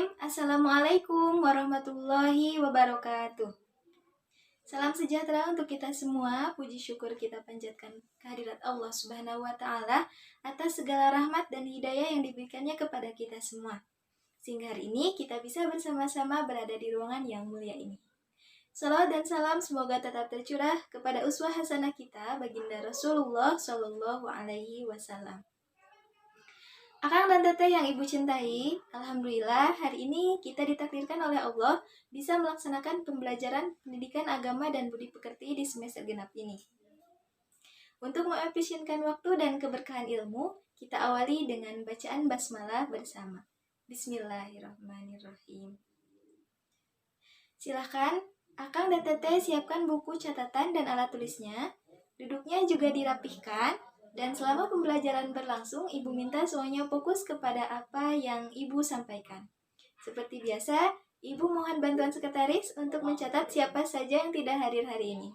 Bismillahirrahmanirrahim. Assalamualaikum warahmatullahi wabarakatuh. Salam sejahtera untuk kita semua. Puji syukur kita panjatkan kehadirat Allah Subhanahu wa Ta'ala atas segala rahmat dan hidayah yang diberikannya kepada kita semua, sehingga hari ini kita bisa bersama-sama berada di ruangan yang mulia ini. Salawat dan salam semoga tetap tercurah kepada uswah hasanah kita, baginda Rasulullah Shallallahu Alaihi Wasallam. Akang dan teteh yang ibu cintai, alhamdulillah hari ini kita ditakdirkan oleh Allah bisa melaksanakan pembelajaran pendidikan agama dan budi pekerti di semester genap ini. Untuk mengefisienkan waktu dan keberkahan ilmu, kita awali dengan bacaan basmalah bersama. Bismillahirrahmanirrahim. Silahkan, akang dan teteh siapkan buku catatan dan alat tulisnya. Duduknya juga dirapihkan. Dan selama pembelajaran berlangsung, ibu minta semuanya fokus kepada apa yang ibu sampaikan. Seperti biasa, ibu mohon bantuan sekretaris untuk mencatat siapa saja yang tidak hadir hari ini.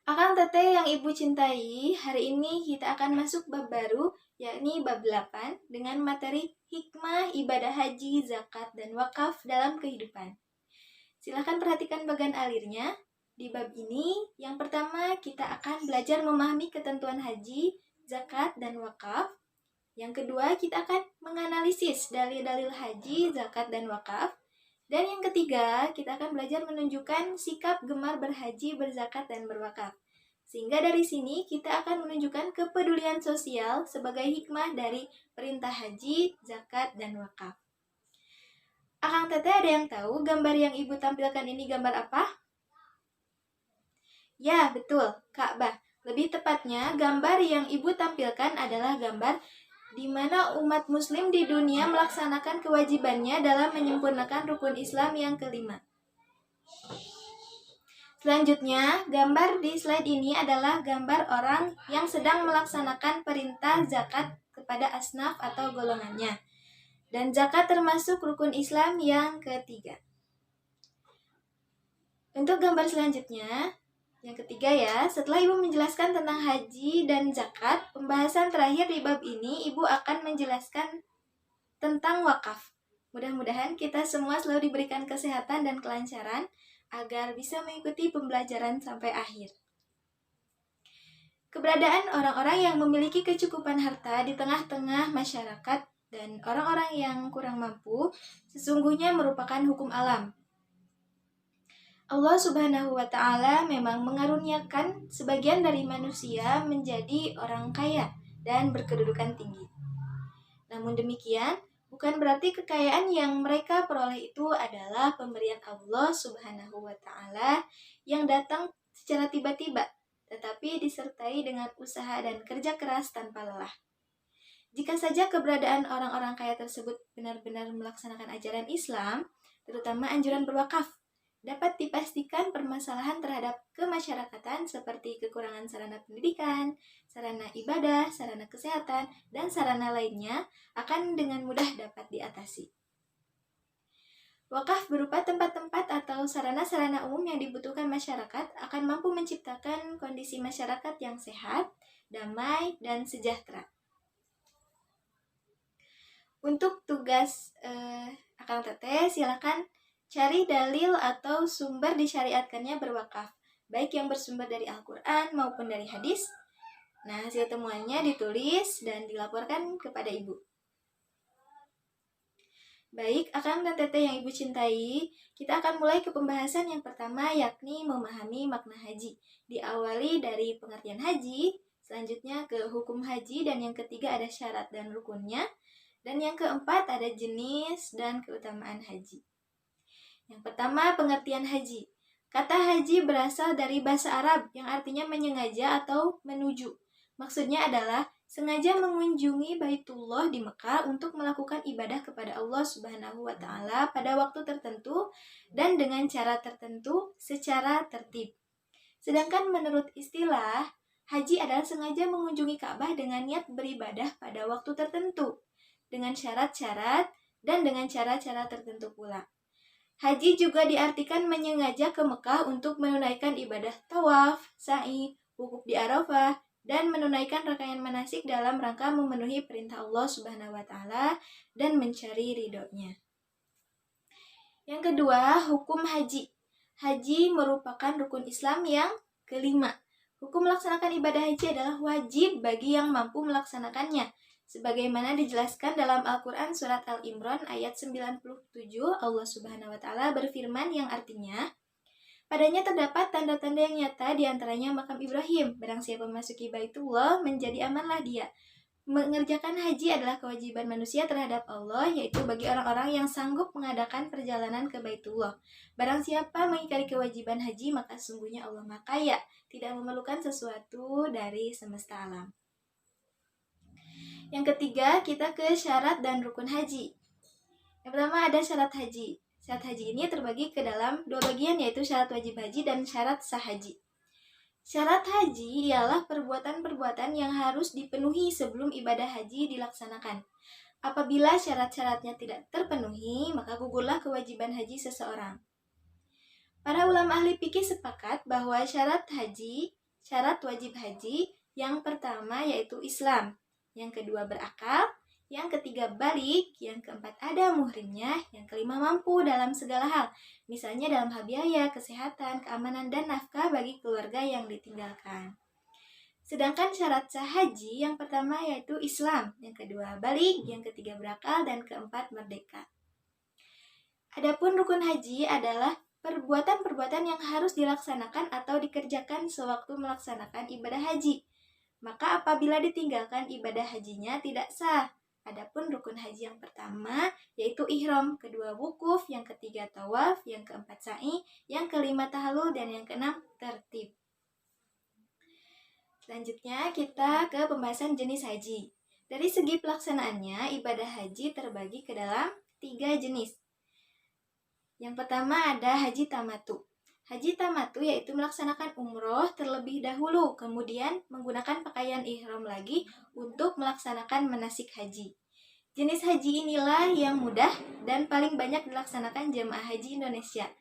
Akang teteh yang ibu cintai, hari ini kita akan masuk bab baru, yakni bab 8, dengan materi hikmah ibadah haji, zakat, dan wakaf dalam kehidupan. Silahkan perhatikan bagian alirnya. Di bab ini, yang pertama kita akan belajar memahami ketentuan haji, zakat, dan wakaf. Yang kedua, kita akan menganalisis dalil-dalil haji, zakat, dan wakaf. Dan yang ketiga, kita akan belajar menunjukkan sikap gemar berhaji, berzakat, dan berwakaf. Sehingga dari sini kita akan menunjukkan kepedulian sosial sebagai hikmah dari perintah haji, zakat, dan wakaf. Akang teteh ada yang tahu gambar yang ibu tampilkan ini gambar apa? Ya, betul, Ka'bah. Lebih tepatnya, gambar yang ibu tampilkan adalah gambar di mana umat muslim di dunia melaksanakan kewajibannya dalam menyempurnakan rukun Islam yang kelima. Selanjutnya, gambar di slide ini adalah gambar orang yang sedang melaksanakan perintah zakat kepada asnaf atau golongannya. Dan zakat termasuk rukun Islam yang ketiga. Untuk gambar selanjutnya, yang ketiga ya, setelah ibu menjelaskan tentang haji dan zakat, pembahasan terakhir di bab ini ibu akan menjelaskan tentang wakaf. Mudah-mudahan kita semua selalu diberikan kesehatan dan kelancaran agar bisa mengikuti pembelajaran sampai akhir. Keberadaan orang-orang yang memiliki kecukupan harta di tengah-tengah masyarakat dan orang-orang yang kurang mampu sesungguhnya merupakan hukum alam. Allah Subhanahu wa Ta'ala memang mengaruniakan sebagian dari manusia menjadi orang kaya dan berkedudukan tinggi. Namun demikian, bukan berarti kekayaan yang mereka peroleh itu adalah pemberian Allah Subhanahu wa Ta'ala yang datang secara tiba-tiba, tetapi disertai dengan usaha dan kerja keras tanpa lelah. Jika saja keberadaan orang-orang kaya tersebut benar-benar melaksanakan ajaran Islam, terutama anjuran berwakaf, dapat dipastikan permasalahan terhadap kemasyarakatan seperti kekurangan sarana pendidikan, sarana ibadah, sarana kesehatan, dan sarana lainnya akan dengan mudah dapat diatasi. Wakaf berupa tempat-tempat atau sarana-sarana umum yang dibutuhkan masyarakat akan mampu menciptakan kondisi masyarakat yang sehat, damai, dan sejahtera. Untuk tugas akang teteh, silakan cari dalil atau sumber disyariatkannya berwakaf, baik yang bersumber dari Al-Quran maupun dari hadis. Nah, hasil temuannya ditulis dan dilaporkan kepada ibu. Baik, akang dan teteh yang ibu cintai, kita akan mulai ke pembahasan yang pertama, yakni memahami makna haji. Diawali dari pengertian haji, selanjutnya ke hukum haji, dan yang ketiga ada syarat dan rukunnya, dan yang keempat ada jenis dan keutamaan haji. Yang pertama, pengertian haji. Kata haji berasal dari bahasa Arab yang artinya menyengaja atau menuju. Maksudnya adalah sengaja mengunjungi Baitullah di Mekah untuk melakukan ibadah kepada Allah Subhanahu wa Ta'ala pada waktu tertentu dan dengan cara tertentu secara tertib. Sedangkan menurut istilah, haji adalah sengaja mengunjungi Ka'bah dengan niat beribadah pada waktu tertentu, dengan syarat-syarat dan dengan cara-cara tertentu pula. Haji juga diartikan menyengaja ke Mekah untuk menunaikan ibadah tawaf, sa'i, wukuf di Arafah, dan menunaikan rangkaian manasik dalam rangka memenuhi perintah Allah Subhanahu wa taala dan mencari ridhonya. Yang kedua, hukum haji. Haji merupakan rukun Islam yang kelima. Hukum melaksanakan ibadah haji adalah wajib bagi yang mampu melaksanakannya. Sebagaimana dijelaskan dalam Al-Quran Surat Al-Imran ayat 97, Allah Subhanahu wa taala berfirman yang artinya, padanya terdapat tanda-tanda yang nyata, di antaranya makam Ibrahim. Barang siapa memasuki Baitullah, menjadi amanlah dia. Mengerjakan haji adalah kewajiban manusia terhadap Allah, yaitu bagi orang-orang yang sanggup mengadakan perjalanan ke Baitullah. Barang siapa mengingkari kewajiban haji, maka sungguhnya Allah Maha Kaya, tidak memerlukan sesuatu dari semesta alam. Yang ketiga, kita ke syarat dan rukun haji. Yang pertama ada syarat haji. Syarat haji ini terbagi ke dalam dua bagian, yaitu syarat wajib haji dan syarat sah haji. Syarat haji ialah perbuatan-perbuatan yang harus dipenuhi sebelum ibadah haji dilaksanakan. Apabila syarat-syaratnya tidak terpenuhi, maka gugurlah kewajiban haji seseorang. Para ulama ahli fikih sepakat bahwa syarat wajib haji, yang pertama yaitu Islam, yang kedua berakal, yang ketiga balik, yang keempat ada muhrimnya, yang kelima mampu dalam segala hal, misalnya dalam hal biaya, kesehatan, keamanan, dan nafkah bagi keluarga yang ditinggalkan. Sedangkan syarat sah haji yang pertama yaitu Islam, yang kedua balik, yang ketiga berakal, dan keempat merdeka. Adapun rukun haji adalah perbuatan-perbuatan yang harus dilaksanakan atau dikerjakan sewaktu melaksanakan ibadah haji. Maka apabila ditinggalkan ibadah hajinya tidak sah. Adapun rukun haji yang pertama yaitu ihram, kedua wukuf, yang ketiga tawaf, yang keempat sa'i, yang kelima tahallul, dan yang keenam tertib. Selanjutnya kita ke pembahasan jenis haji. Dari segi pelaksanaannya, ibadah haji terbagi ke dalam 3 jenis. Yang pertama ada haji tamatu. Haji tamatu yaitu melaksanakan umroh terlebih dahulu, kemudian menggunakan pakaian ihram lagi untuk melaksanakan manasik haji. Jenis haji inilah yang mudah dan paling banyak dilaksanakan jemaah haji Indonesia.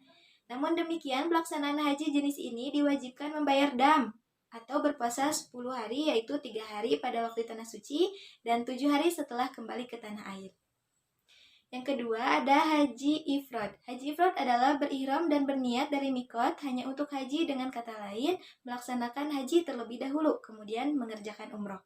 Namun demikian, pelaksanaan haji jenis ini diwajibkan membayar dam atau berpuasa 10 hari, yaitu 3 hari pada waktu tanah suci dan 7 hari setelah kembali ke tanah air. Yang kedua ada haji ifrad. Haji ifrad adalah berihram dan berniat dari mikot hanya untuk haji, dengan kata lain melaksanakan haji terlebih dahulu kemudian mengerjakan umroh.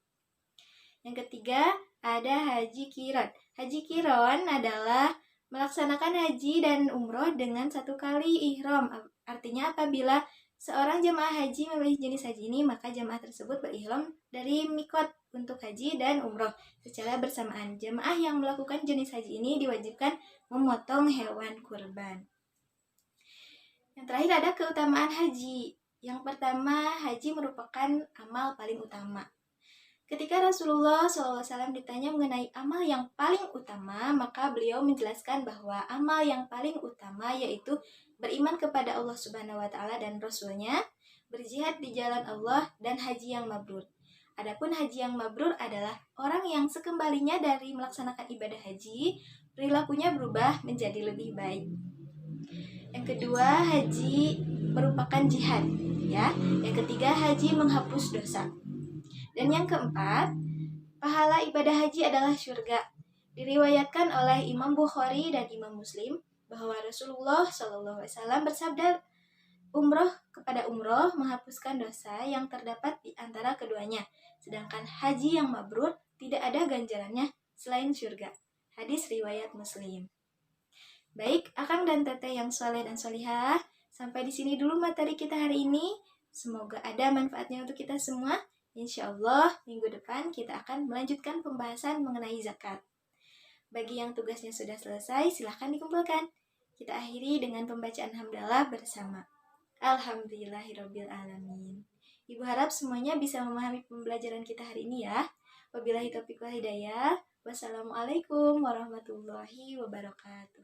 Yang ketiga ada haji kiron. Haji kiron adalah melaksanakan haji dan umroh dengan 1 kali ihram. Artinya apabila seorang jemaah haji memilih jenis haji ini, maka jemaah tersebut berihram dari mikot untuk haji dan umroh secara bersamaan. Jemaah yang melakukan jenis haji ini diwajibkan memotong hewan kurban. Yang terakhir ada keutamaan haji. Yang pertama, haji merupakan amal paling utama. Ketika Rasulullah SAW ditanya mengenai amal yang paling utama, maka beliau menjelaskan bahwa amal yang paling utama yaitu beriman kepada Allah Subhanahu wa taala dan Rasul-Nya, berjihad di jalan Allah, dan haji yang mabrur. Adapun haji yang mabrur adalah orang yang sekembalinya dari melaksanakan ibadah haji, perilakunya berubah menjadi lebih baik. Yang kedua, haji merupakan jihad, ya. Yang ketiga, haji menghapus dosa. Dan yang keempat, pahala ibadah haji adalah syurga. Diriwayatkan oleh Imam Bukhari dan Imam Muslim bahwa Rasulullah SAW bersabda, umroh kepada umroh menghapuskan dosa yang terdapat di antara keduanya. Sedangkan haji yang mabrur tidak ada ganjarannya selain syurga. Hadis riwayat Muslim. Baik, Akang dan Teteh yang soleh dan solihah, sampai di sini dulu materi kita hari ini. Semoga ada manfaatnya untuk kita semua. Insya Allah, minggu depan kita akan melanjutkan pembahasan mengenai zakat. Bagi yang tugasnya sudah selesai, silahkan dikumpulkan. Kita akhiri dengan pembacaan hamdalah bersama. Alhamdulillahirrabbilalamin. Ibu harap semuanya bisa memahami pembelajaran kita hari ini ya. Wabillahi taufiq wal hidayah. Wassalamualaikum warahmatullahi wabarakatuh.